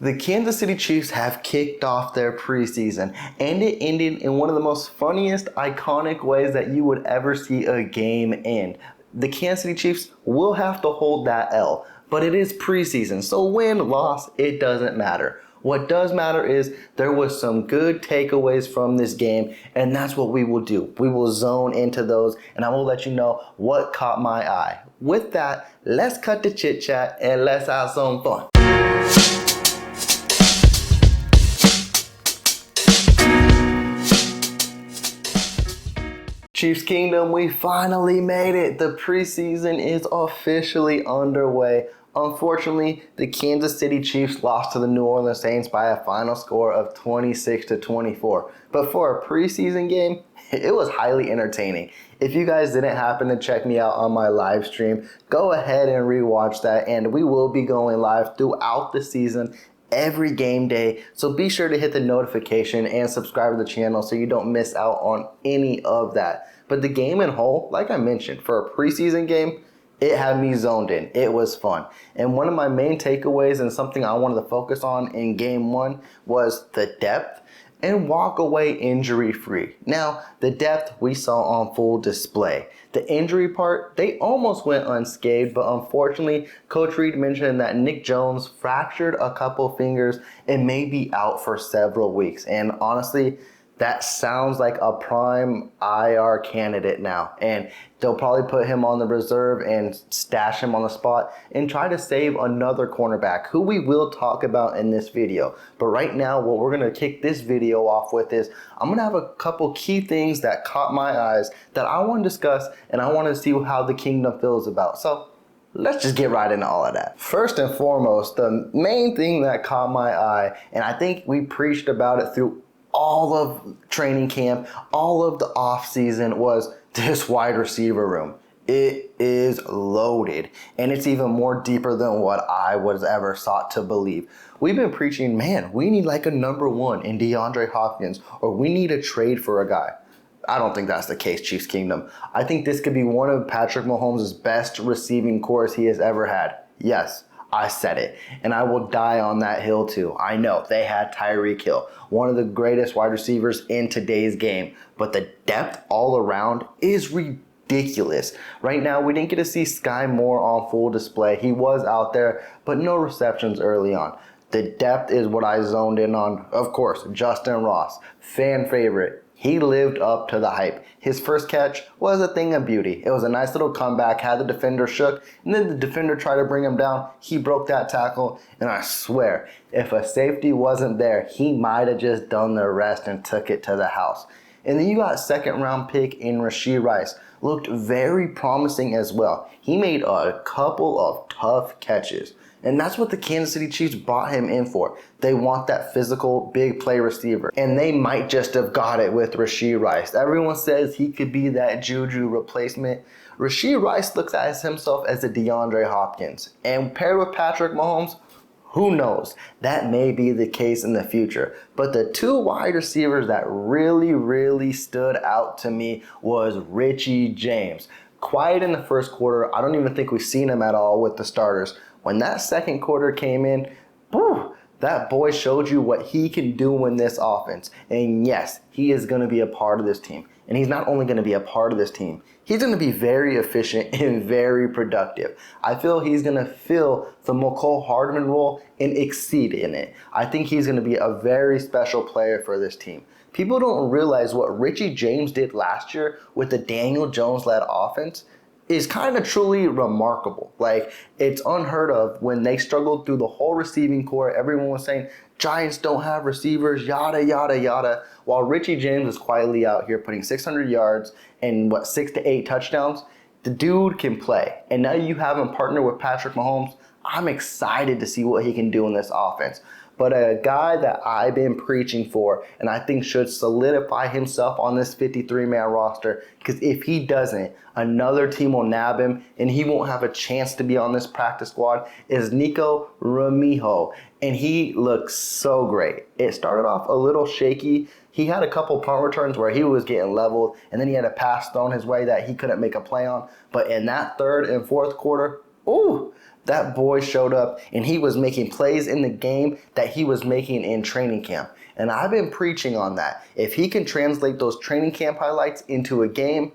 The Kansas City Chiefs have kicked off their preseason, and it ended in one of the most funniest, iconic ways that you would ever see a game end. The Kansas City Chiefs will have to hold that L, but it is preseason, so win, loss, it doesn't matter. What does matter is there was some good takeaways from this game, and that's what we will do. We will zone into those, and I will let you know what caught my eye. With that, let's cut the chit chat and let's have some fun. Chiefs Kingdom, we finally made it. The preseason is officially underway. Unfortunately, the Kansas City Chiefs lost to the New Orleans Saints by a final score of 26-24. But for a preseason game, it was highly entertaining. If you guys didn't happen to check me out on my live stream, go ahead and rewatch that, and we will be going live throughout the season every game day, so be sure to hit the notification and subscribe to the channel so you don't miss out on any of that. But the game in whole, like I mentioned, for a preseason game, it had me zoned in. It was fun. And one of my main takeaways and something I wanted to focus on in game one was the depth and walk away injury free. Now, the depth we saw on full display. The injury part, they almost went unscathed, but unfortunately, Coach Reed mentioned that Nick Jones fractured a couple fingers and may be out for several weeks. And honestly, that sounds like a prime IR candidate now. And they'll probably put him on the reserve and stash him on the spot and try to save another cornerback who we will talk about in this video. But right now, what we're going to kick this video off with is I'm going to have a couple key things that caught my eyes that I want to discuss, and I want to see how the Kingdom feels about. So let's just get right into all of that. First and foremost, the main thing that caught my eye, and I think we preached about it through all of training camp, all of the off season, was this wide receiver room. It is loaded, and it's even more deeper than what I was ever sought to believe. We've been preaching, man, we need like a number one in DeAndre Hopkins, or we need a trade for a guy. I don't think that's the case, Chiefs Kingdom. I think this could be one of Patrick Mahomes' best receiving cores he has ever had. Yes, I said it, and I will die on that hill too. I know they had Tyreek Hill, one of the greatest wide receivers in today's game, but the depth all around is ridiculous. Right now, we didn't get to see Sky Moore on full display. He was out there, but no receptions early on. The depth is what I zoned in on. Of course, Justyn Ross, fan favorite. He lived up to the hype. His first catch was a thing of beauty. It was a nice little comeback, had the defender shook, and then the defender tried to bring him down. He broke that tackle, and I swear, if a safety wasn't there, he might have just done the rest and took it to the house. And then you got second round pick in Rashee Rice. Looked very promising as well. He made a couple of tough catches. And that's what the Kansas City Chiefs brought him in for. They want that physical, big play receiver. And they might just have got it with Rashee Rice. Everyone says he could be that Juju replacement. Rashee Rice looks at himself as a DeAndre Hopkins. And paired with Patrick Mahomes, who knows? That may be the case in the future. But the two wide receivers that really stood out to me was Richie James. Quiet in the first quarter. I don't even think we've seen him at all with the starters. When that second quarter came in, whew, that boy showed you what he can do in this offense. And yes, he is going to be a part of this team. And he's not only going to be a part of this team, he's going to be very efficient and very productive. I feel he's going to fill the McCole Hardman role and exceed in it. I think he's going to be a very special player for this team. People don't realize what Richie James did last year with the Daniel Jones-led offense is kind of truly remarkable. Like, it's unheard of. When they struggled through the whole receiving core, everyone was saying, Giants don't have receivers, yada, yada, yada. While Richie James is quietly out here putting 600 yards and 6 to 8 touchdowns, the dude can play. And now you have him partnered with Patrick Mahomes. I'm excited to see what he can do in this offense. But a guy that I've been preaching for and I think should solidify himself on this 53-man roster, because if he doesn't, another team will nab him and he won't have a chance to be on this practice squad, is Nico Ramijo. And he looks so great. It started off a little shaky. He had a couple punt returns where he was getting leveled, and then he had a pass thrown his way that he couldn't make a play on. But in that third and fourth quarter, ooh, That boy showed up and he was making plays in the game that he was making in training camp. And I've been preaching on that. If he can translate those training camp highlights into a game,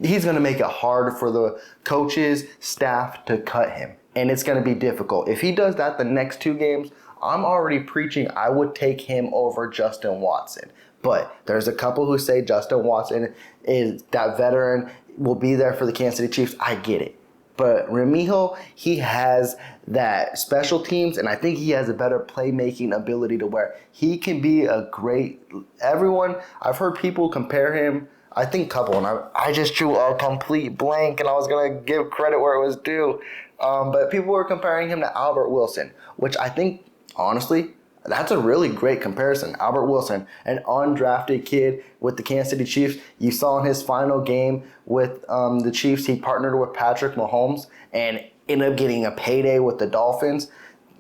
he's going to make it hard for the coaches, staff to cut him. And it's going to be difficult. If he does that the next 2 games, I'm already preaching I would take him over Justyn Watson. But there's a couple who say Justyn Watson is that veteran, will be there for the Kansas City Chiefs. I get it. But Remijo, he has that special teams, and I think he has a better playmaking ability to where he can be a great everyone. I've heard people compare him, I think couple, and I just drew a complete blank, and I was going to give credit where it was due. But people were comparing him to Albert Wilson, which I think, honestly, that's a really great comparison. Albert Wilson, an undrafted kid with the Kansas City Chiefs. You saw in his final game with the Chiefs, he partnered with Patrick Mahomes and ended up getting a payday with the Dolphins.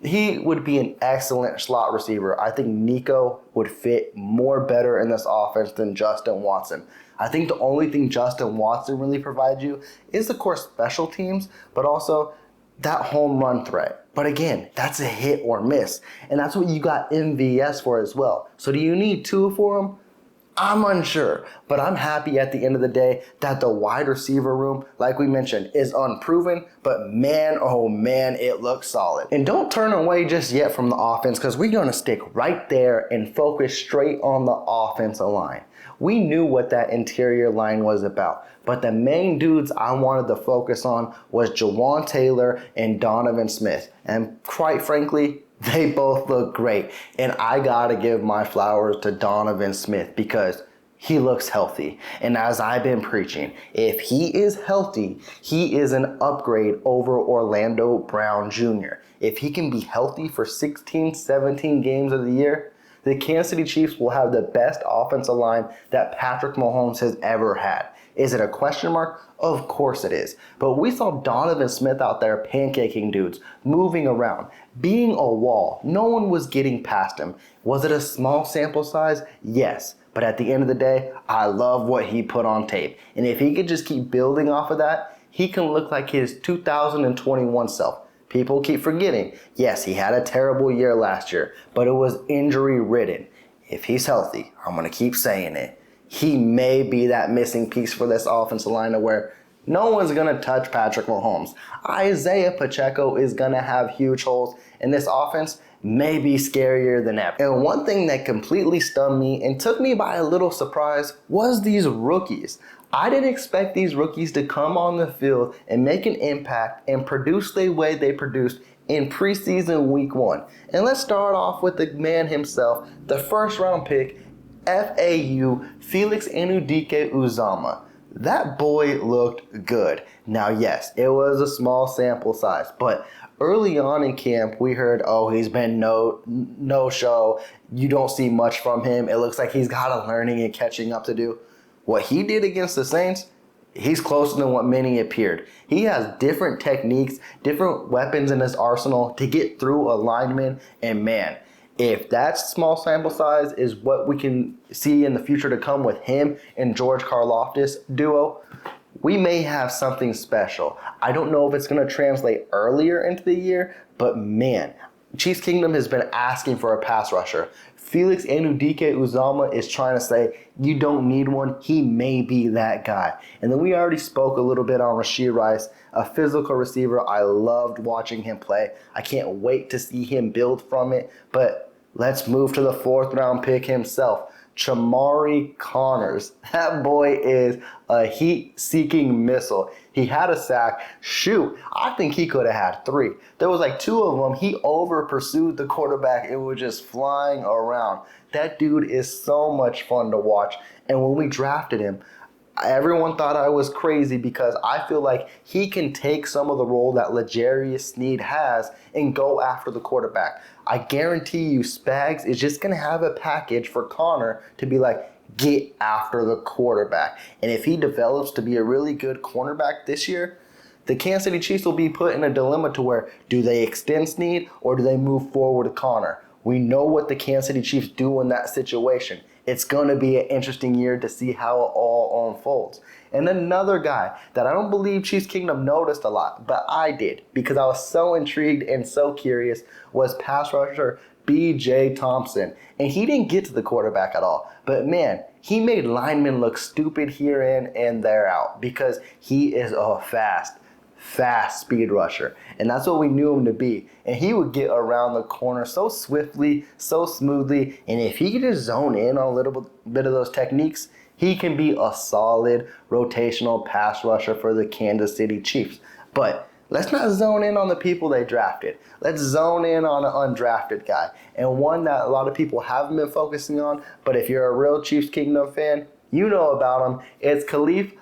He would be an excellent slot receiver. I think Nico would fit more better in this offense than Justyn Watson. I think the only thing Justyn Watson really provides you is, of course, special teams, but also that home run threat. But again, that's a hit or miss. And that's what you got MVS for as well. So do you need 2 for him? I'm unsure. But I'm happy at the end of the day that the wide receiver room, like we mentioned, is unproven. But man, oh man, it looks solid. And don't turn away just yet from the offense, because we're going to stick right there and focus straight on the offensive line. We knew what that interior line was about. But the main dudes I wanted to focus on was Jawan Taylor and Donovan Smith. And quite frankly, they both look great. And I got to give my flowers to Donovan Smith because he looks healthy. And as I've been preaching, if he is healthy, he is an upgrade over Orlando Brown Jr. If he can be healthy for 16, 17 games of the year, the Kansas City Chiefs will have the best offensive line that Patrick Mahomes has ever had. Is it a question mark? Of course it is. But we saw Donovan Smith out there pancaking dudes, moving around, being a wall. No one was getting past him. Was it a small sample size? Yes. But at the end of the day, I love what he put on tape. And if he could just keep building off of that, he can look like his 2021 self. People keep forgetting. Yes, he had a terrible year last year, but it was injury-ridden. If he's healthy, I'm going to keep saying it, he may be that missing piece for this offensive line to where no one's going to touch Patrick Mahomes. Isaiah Pacheco is going to have huge holes, and this offense may be scarier than ever. And one thing that completely stunned me and took me by a little surprise was these rookies. I didn't expect these rookies to come on the field and make an impact and produce the way they produced in preseason week 1. And let's start off with the man himself, the first round pick, FAU, Felix Anudike-Uzomah. That boy looked good. Now, yes, it was a small sample size, but early on in camp, we heard, oh, he's been no show. You don't see much from him. It looks like he's got a learning and catching up to do. What he did against the Saints, he's closer than what many appeared. He has different techniques, different weapons in his arsenal to get through a lineman. And man, if that small sample size is what we can see in the future to come with him and George Karlaftis duo, we may have something special. I don't know if it's going to translate earlier into the year, but man, Chiefs Kingdom has been asking for a pass rusher. Felix Anudike-Uzomah is trying to say, you don't need one. He may be that guy. And then we already spoke a little bit on Rashee Rice, a physical receiver. I loved watching him play. I can't wait to see him build from it. But let's move to the 4th round pick himself, Chamari Connors. That boy is a heat-seeking missile. He had a sack. Shoot, I think he could have had 3. There was like 2 of them. He over-pursued the quarterback. It was just flying around. That dude is so much fun to watch. And when we drafted him, everyone thought I was crazy because I feel like he can take some of the role that L'Jarius Sneed has and go after the quarterback. I guarantee you Spags is just going to have a package for Connor to be like, get after the quarterback. And if he develops to be a really good cornerback this year, the Kansas City Chiefs will be put in a dilemma to where do they extend Sneed or do they move forward to Connor? We know what the Kansas City Chiefs do in that situation. It's going to be an interesting year to see how it all unfolds. And another guy that I don't believe Chiefs Kingdom noticed a lot, but I did because I was so intrigued and so curious, was pass rusher B.J. Thompson. And he didn't get to the quarterback at all. But man, he made linemen look stupid here in and there out because he is a fast speed rusher. And that's what we knew him to be. And he would get around the corner so swiftly, so smoothly. And if he could just zone in on a little bit of those techniques, he can be a solid rotational pass rusher for the Kansas City Chiefs. But let's not zone in on the people they drafted. Let's zone in on an undrafted guy. And one that a lot of people haven't been focusing on, but if you're a real Chiefs Kingdom fan, you know about him. It's Khalif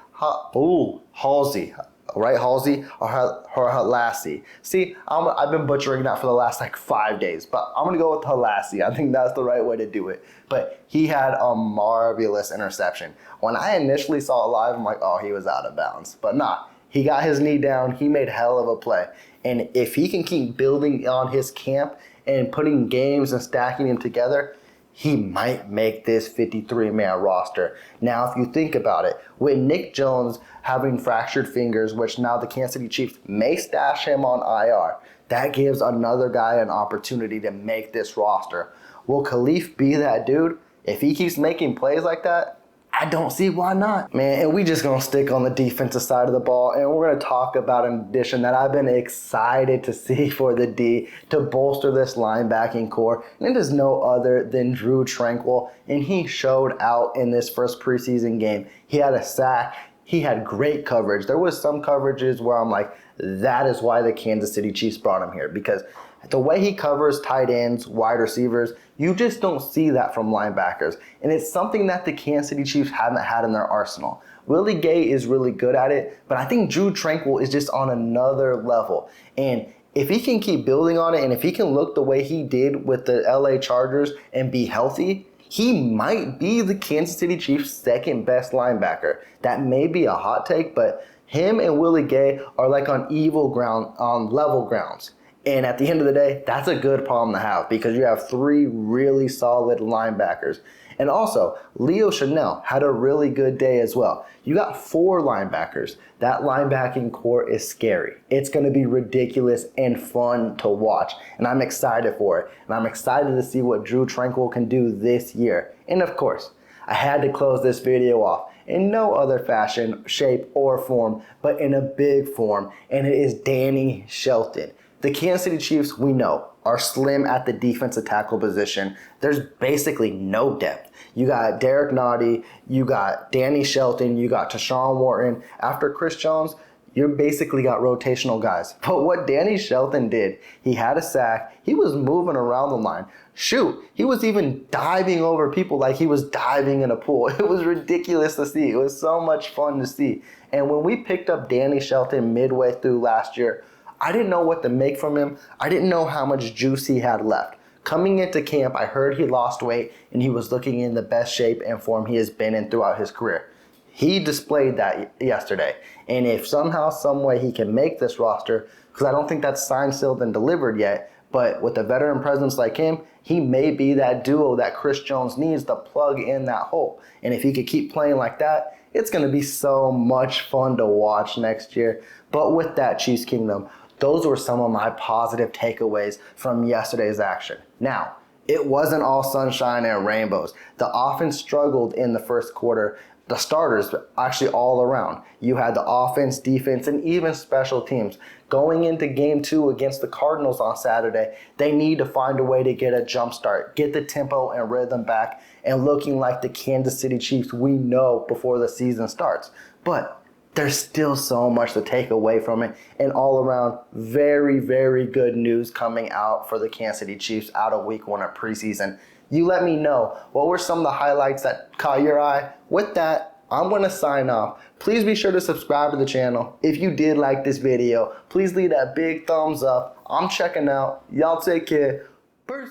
Halsey. Right, Halsey or Halassi. See, I've been butchering that for the last 5 days, but I'm going to go with Halassi. I think that's the right way to do it. But he had a marvelous interception. When I initially saw it live, I'm like, oh, he was out of bounds. But nah, he got his knee down. He made hell of a play. And if he can keep building on his camp and putting games and stacking them together, he might make this 53-man roster. Now, if you think about it, with Nick Jones having fractured fingers, which now the Kansas City Chiefs may stash him on IR, that gives another guy an opportunity to make this roster. Will Khalif be that dude? If he keeps making plays like that, I don't see why not. Man, and we just going to stick on the defensive side of the ball, and we're going to talk about an addition that I've been excited to see for the D to bolster this linebacking core. And it is no other than Drue Tranquill, and he showed out in this first preseason game. He had a sack. He had great coverage. There was some coverages where I'm like, that is why the Kansas City Chiefs brought him here, because the way he covers tight ends, wide receivers, you just don't see that from linebackers. And it's something that the Kansas City Chiefs haven't had in their arsenal. Willie Gay is really good at it, but I think Drue Tranquill is just on another level. And if he can keep building on it, and if he can look the way he did with the LA Chargers and be healthy, he might be the Kansas City Chiefs' second best linebacker. That may be a hot take, but him and Willie Gay are like on level grounds. And at the end of the day, that's a good problem to have because you have three really solid linebackers. And also, Leo Chanel had a really good day as well. You got 4 linebackers. That linebacking core is scary. It's going to be ridiculous and fun to watch. And I'm excited for it. And I'm excited to see what Drue Tranquill can do this year. And of course, I had to close this video off in no other fashion, shape, or form, but in a big form. And it is Danny Shelton. The Kansas City Chiefs, we know, are slim at the defensive tackle position. There's basically no depth. You got Derek Nottie, you got Danny Shelton, you got Tashawn Wharton. After Chris Jones, you basically got rotational guys. But what Danny Shelton did, he had a sack. He was moving around the line. Shoot, he was even diving over people like he was diving in a pool. It was ridiculous to see. It was so much fun to see. And when we picked up Danny Shelton midway through last year, I didn't know what to make from him. I didn't know how much juice he had left. Coming into camp, I heard he lost weight and he was looking in the best shape and form he has been in throughout his career. He displayed that yesterday. And if somehow, some way he can make this roster, because I don't think that's signed, sealed, and delivered yet, but with a veteran presence like him, he may be that duo that Chris Jones needs to plug in that hole. And if he could keep playing like that, it's going to be so much fun to watch next year. But with that, Chiefs Kingdom, those were some of my positive takeaways from yesterday's action. Now, it wasn't all sunshine and rainbows. The offense struggled in the first quarter. The starters, actually all around. You had the offense, defense, and even special teams. Going into game 2 against the Cardinals on Saturday, they need to find a way to get a jump start, get the tempo and rhythm back, and looking like the Kansas City Chiefs we know before the season starts. But there's still so much to take away from it, and all around, very, very good news coming out for the Kansas City Chiefs out of week 1 of preseason. You let me know, what were some of the highlights that caught your eye? With that, I'm going to sign off. Please be sure to subscribe to the channel. If you did like this video, please leave that big thumbs up. I'm checking out. Y'all take care. Peace.